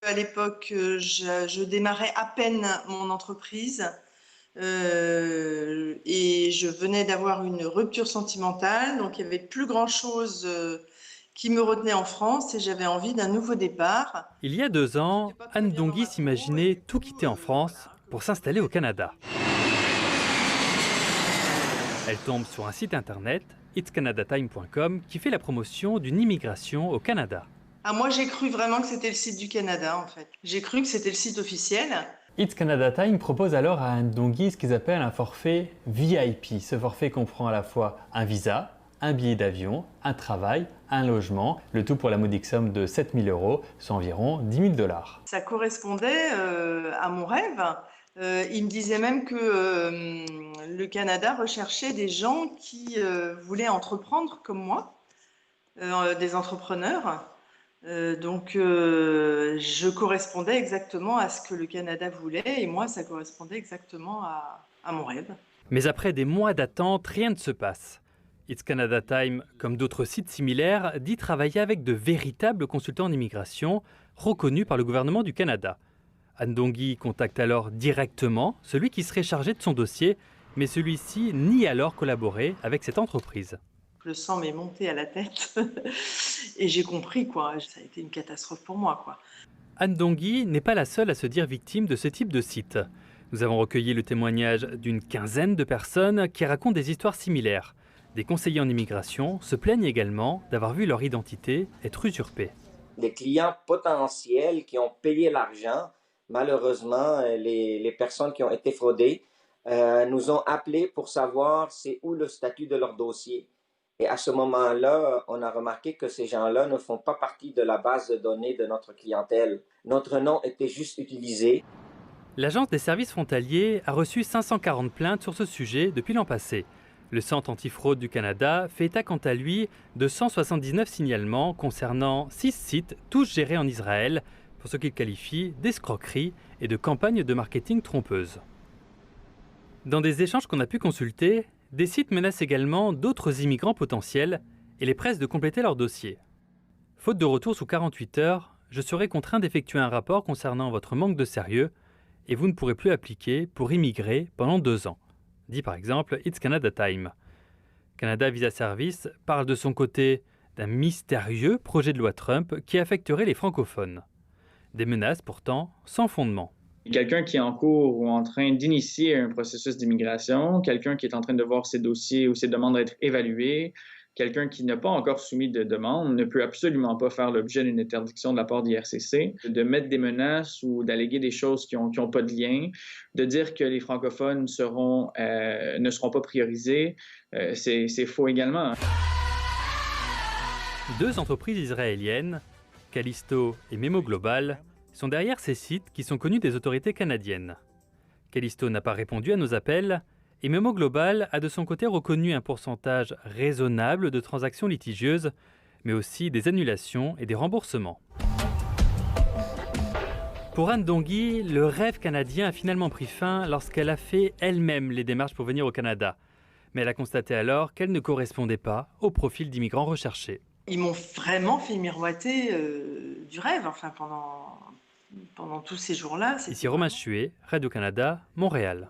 À l'époque, je démarrais à peine mon entreprise et je venais d'avoir une rupture sentimentale, donc il n'y avait plus grand-chose qui me retenait en France et j'avais envie d'un nouveau départ. Il y a 2 ans, J'étais pas très Anne bien dans Dongui ma peau et s'imaginait du tout coup, quitter en France voilà, pour je s'installer au faisais. Canada. Elle tombe sur un site internet, itscanadaTime.com, qui fait la promotion d'une immigration au Canada. Ah, moi, j'ai cru vraiment que c'était le site du Canada, en fait. J'ai cru que c'était le site officiel. It's Canada Time propose alors à Anne Dongui ce qu'ils appellent un forfait VIP. Ce forfait comprend à la fois un visa, un billet d'avion, un travail, un logement, le tout pour la modique somme de 7 000 €, soit environ 10 000 $. Ça correspondait à mon rêve. Il me disait même que le Canada recherchait des gens qui voulaient entreprendre comme moi, des entrepreneurs. Donc, je correspondais exactement à ce que le Canada voulait et moi, ça correspondait exactement à mon rêve. Mais après des mois d'attente, rien ne se passe. It's Canada Time, comme d'autres sites similaires, dit travailler avec de véritables consultants en immigration reconnus par le gouvernement du Canada. Anne Dongui contacte alors directement celui qui serait chargé de son dossier, mais celui-ci nie alors collaborer avec cette entreprise. Le sang m'est monté à la tête et j'ai compris, quoi. Ça a été une catastrophe pour moi, quoi. Anne Dongui n'est pas la seule à se dire victime de ce type de site. Nous avons recueilli le témoignage d'une quinzaine de personnes qui racontent des histoires similaires. Des conseillers en immigration se plaignent également d'avoir vu leur identité être usurpée. Des clients potentiels qui ont payé l'argent. Malheureusement, les personnes qui ont été fraudées nous ont appelés pour savoir c'est où le statut de leur dossier. Et à ce moment-là, on a remarqué que ces gens-là ne font pas partie de la base de données de notre clientèle. Notre nom était juste utilisé. L'Agence des services frontaliers a reçu 540 plaintes sur ce sujet depuis l'an passé. Le Centre antifraude du Canada fait état quant à lui de 179 signalements concernant 6 sites, tous gérés en Israël, pour ce qu'il qualifie d'escroquerie et de campagnes de marketing trompeuses. Dans des échanges qu'on a pu consulter, des sites menacent également d'autres immigrants potentiels et les pressent de compléter leur dossier. Faute de retour sous 48 heures, je serai contraint d'effectuer un rapport concernant votre manque de sérieux et vous ne pourrez plus appliquer pour immigrer pendant 2 ans, dit par exemple It's Canada Time. Canada Visa Service parle de son côté d'un mystérieux projet de loi Trump qui affecterait les francophones. Des menaces pourtant sans fondement. Quelqu'un qui est en cours ou en train d'initier un processus d'immigration, quelqu'un qui est en train de voir ses dossiers ou ses demandes être évaluées, quelqu'un qui n'a pas encore soumis de demande ne peut absolument pas faire l'objet d'une interdiction de la part d'IRCC, de mettre des menaces ou d'alléguer des choses qui ont pas de lien, de dire que les francophones ne seront pas priorisés, c'est faux également. 2 entreprises israéliennes, Callisto et Memo Global, sont derrière ces sites qui sont connus des autorités canadiennes. Callisto n'a pas répondu à nos appels et Memo Global a de son côté reconnu un pourcentage raisonnable de transactions litigieuses, mais aussi des annulations et des remboursements. Pour Anne Dongui, le rêve canadien a finalement pris fin lorsqu'elle a fait elle-même les démarches pour venir au Canada. Mais elle a constaté alors qu'elle ne correspondait pas au profil d'immigrants recherchés. Ils m'ont vraiment fait miroiter du rêve, enfin, pendant tous ces jours-là. Ici C'était Romain vraiment... Chuet, Radio-Canada, Montréal.